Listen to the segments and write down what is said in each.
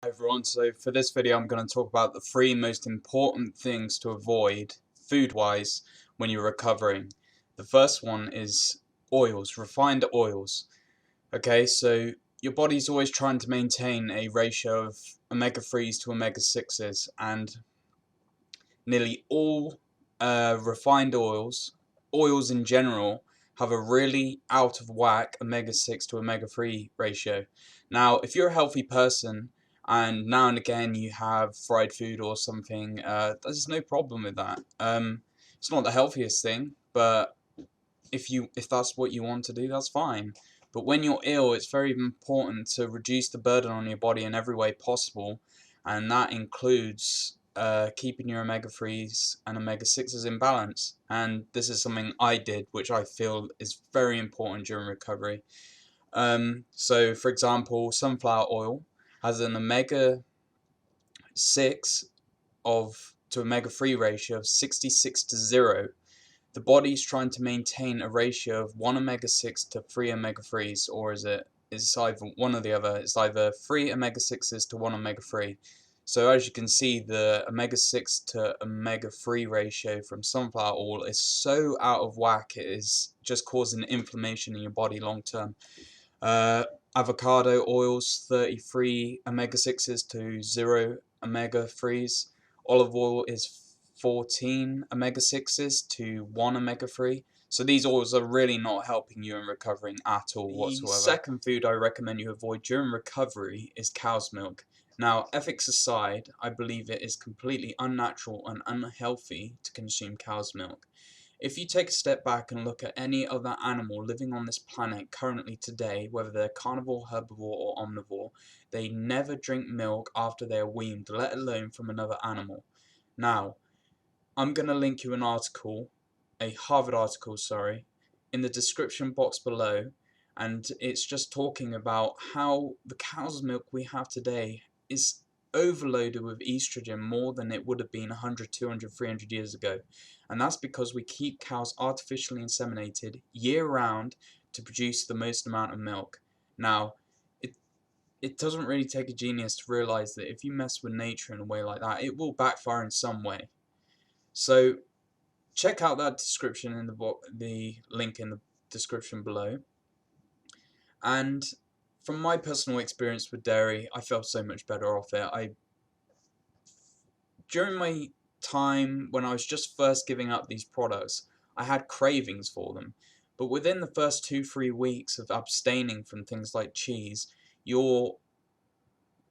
Hi everyone, so for this video I'm going to talk about the 3 most important things to avoid food-wise when you're recovering. The first one is oils, refined oils. Okay, so your body's always trying to maintain a ratio of omega-3s to omega-6s, and nearly all refined oils in general, have a really out of whack omega-6 to omega-3 ratio. Now, if you're a healthy person and now and again you have fried food or something, there's no problem with that. It's not the healthiest thing, but if that's what you want to do, that's fine. But when you're ill, it's very important to reduce the burden on your body in every way possible, and that includes keeping your omega-3s and omega-6s in balance. And this is something I did, which I feel is very important during recovery. So, for example, sunflower oil has an omega-6 to omega-3 ratio of 66:0. The body's trying to maintain a ratio of 1 omega-6 to 3 omega-3s, or it's either one or the other. It's either 3 omega-6s to 1 omega-3. So as you can see, the omega-6 to omega-3 ratio from sunflower oil is so out of whack, it is just causing inflammation in your body long term. Avocado oils, 33 omega-6s to 0 omega-3s. Olive oil is 14 omega-6s to 1 omega-3. So these oils are really not helping you in recovering at all whatsoever. The second food I recommend you avoid during recovery is cow's milk. Now, ethics aside, I believe it is completely unnatural and unhealthy to consume cow's milk. If you take a step back and look at any other animal living on this planet currently today, whether they're carnivore, herbivore, or omnivore, they never drink milk after they're weaned, let alone from another animal. Now, I'm going to link you an article, a Harvard article, sorry, in the description box below, and it's just talking about how the cow's milk we have today is overloaded with estrogen more than it would have been 100, 200, 300 years ago. And that's because we keep cows artificially inseminated year round to produce the most amount of milk. Now, it doesn't really take a genius to realize that if you mess with nature in a way like that, it will backfire in some way. So check out that description in the link in the description below. And from my personal experience with dairy, I felt so much better off it. During my time when I was just first giving up these products, I had cravings for them. But within the first 2-3 weeks of abstaining from things like cheese, your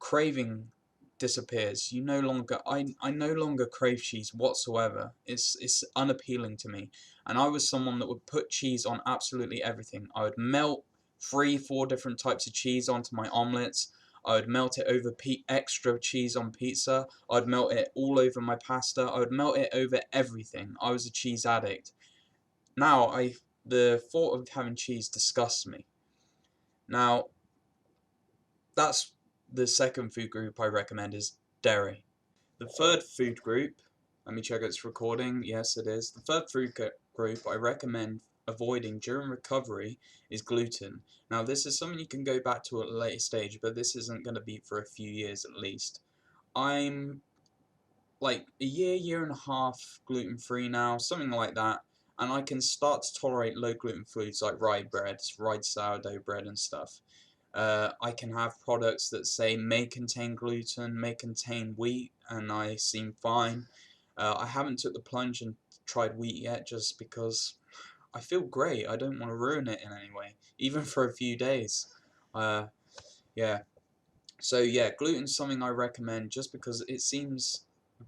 craving disappears. You no longer I no longer crave cheese whatsoever. It's unappealing to me. And I was someone that would put cheese on absolutely everything. I would melt 3-4 different types of cheese onto my omelets. I would melt it over extra cheese on pizza. I'd melt it all over my pasta. I would melt it over everything. I was a cheese addict. Now the thought of having cheese disgusts me. Now that's the second food group I recommend is dairy. The third food group, let me check it's recording, yes it is. The third food group I recommend avoiding during recovery is gluten. Now this is something you can go back to at a later stage, but this isn't going to be for a few years at least. I'm like a year and a half gluten free now, something like that, and I can start to tolerate low gluten foods like rye bread, rye sourdough bread and stuff. I can have products that say may contain gluten, may contain wheat, and I seem fine. I haven't took the plunge and tried wheat yet just because I feel great. I don't want to ruin it in any way, even for a few days. Yeah. So yeah, gluten's something I recommend just because it seems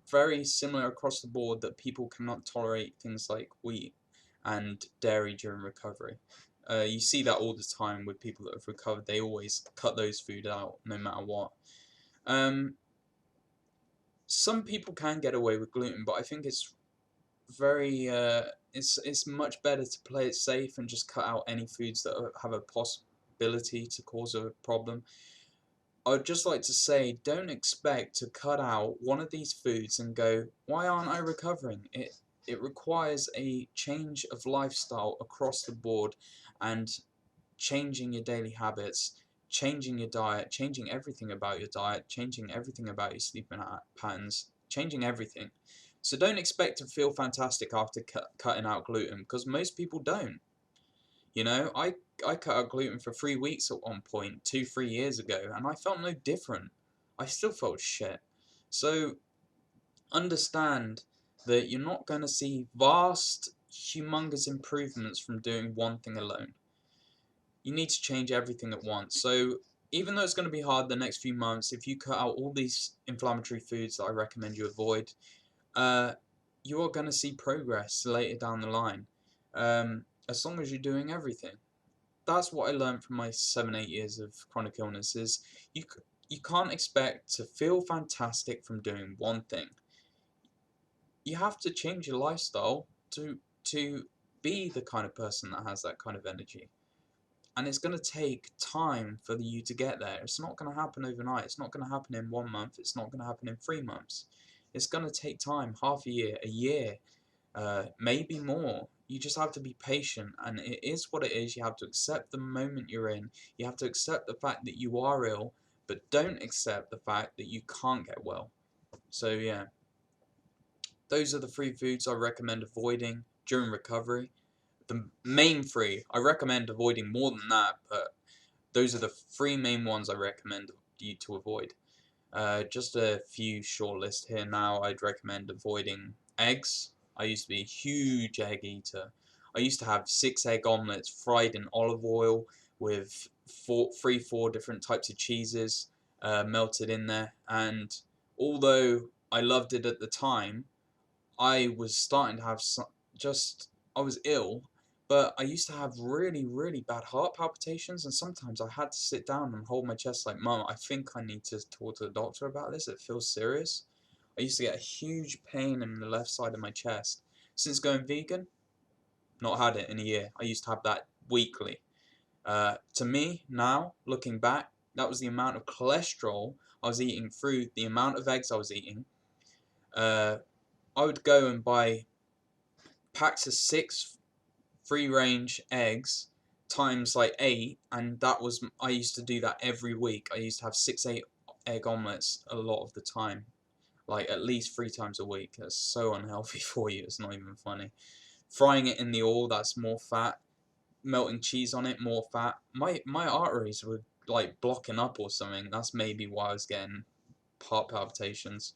very similar across the board that people cannot tolerate things like wheat and dairy during recovery. You see that all the time with people that have recovered. They always cut those food out no matter what. Some people can get away with gluten, but I think it's very it's much better to play it safe and just cut out any foods that have a possibility to cause a problem. I'd just like to say, don't expect to cut out one of these foods and go, why aren't I recovering? It requires a change of lifestyle across the board and changing your daily habits. changing your diet, changing everything about your diet, changing everything about your sleeping patterns, changing everything. So don't expect to feel fantastic after cutting out gluten, because most people don't. You know, I cut out gluten for 3 weeks at one point, 3 years ago, and I felt no different. I still felt shit. So understand that you're not going to see vast, humongous improvements from doing one thing alone. You need to change everything at once. So even though it's going to be hard the next few months, if you cut out all these inflammatory foods that I recommend you avoid, you are going to see progress later down the line, as long as you're doing everything. That's what I learned from my 7-8 years of chronic illness, is you can't expect to feel fantastic from doing one thing. You have to change your lifestyle to be the kind of person that has that kind of energy. And it's going to take time for you to get there. It's not going to happen overnight. It's not going to happen in 1 month. It's not going to happen in 3 months. It's going to take time, half a year, maybe more. You just have to be patient, and it is what it is. You have to accept the moment you're in. You have to accept the fact that you are ill, but don't accept the fact that you can't get well. So yeah, those are the 3 foods I recommend avoiding during recovery. The main 3, I recommend avoiding more than that, but those are the 3 main ones I recommend you to avoid. Just a few short lists here now. I'd recommend avoiding eggs. I used to be a huge egg eater. I used to have 6 egg omelets fried in olive oil with 4 different types of cheeses melted in there. And although I loved it at the time, I was starting to have I was ill, but I used to have really, really bad heart palpitations, and sometimes I had to sit down and hold my chest like, Mum, I think I need to talk to the doctor about this, it feels serious. I used to get a huge pain in the left side of my chest. Since going vegan, not had it in a year. I used to have that weekly. To me, now, looking back, that was the amount of cholesterol I was eating through the amount of eggs I was eating. I would go and buy packs of 6 free-range eggs times like 8, and I used to do that every week. I used to have 6 egg omelets a lot of the time, like at least 3 times a week. That's so unhealthy for you, it's not even funny. Frying it in the oil, that's more fat. Melting cheese on it, more fat. My arteries were like blocking up or something. That's maybe why I was getting heart palpitations.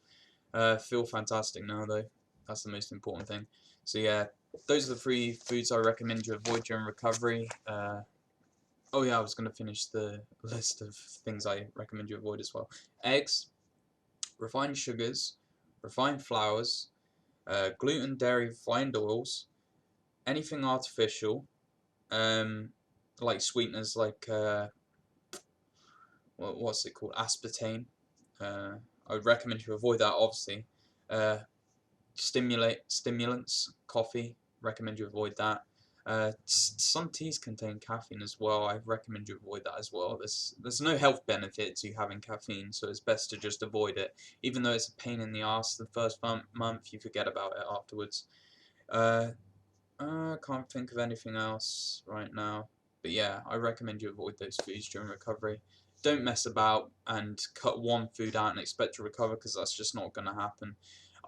Feel fantastic now though. That's the most important thing. So yeah, those are the 3 foods I recommend you avoid during recovery. Oh yeah, I was going to finish the list of things I recommend you avoid as well. Eggs, refined sugars, refined flours, gluten, dairy, refined oils, anything artificial, like sweeteners like, what's it called, aspartame. I would recommend you avoid that, obviously. Uh, Stimulants, coffee, recommend you avoid that. Some teas contain caffeine as well. I recommend you avoid that as well. There's no health benefit to having caffeine, so it's best to just avoid it. Even though it's a pain in the ass the first month, you forget about it afterwards. I can't think of anything else right now. But yeah, I recommend you avoid those foods during recovery. Don't mess about and cut one food out and expect to recover, because that's just not going to happen.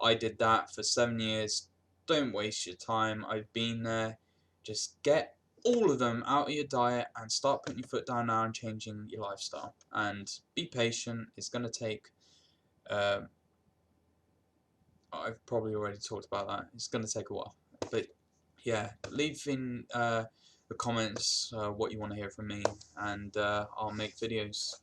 I did that for 7 years. Don't waste your time. I've been there. Just get all of them out of your diet and start putting your foot down now and changing your lifestyle. And be patient. It's going to take... I've probably already talked about that. It's going to take a while. But yeah, leave in the comments what you want to hear from me, and I'll make videos.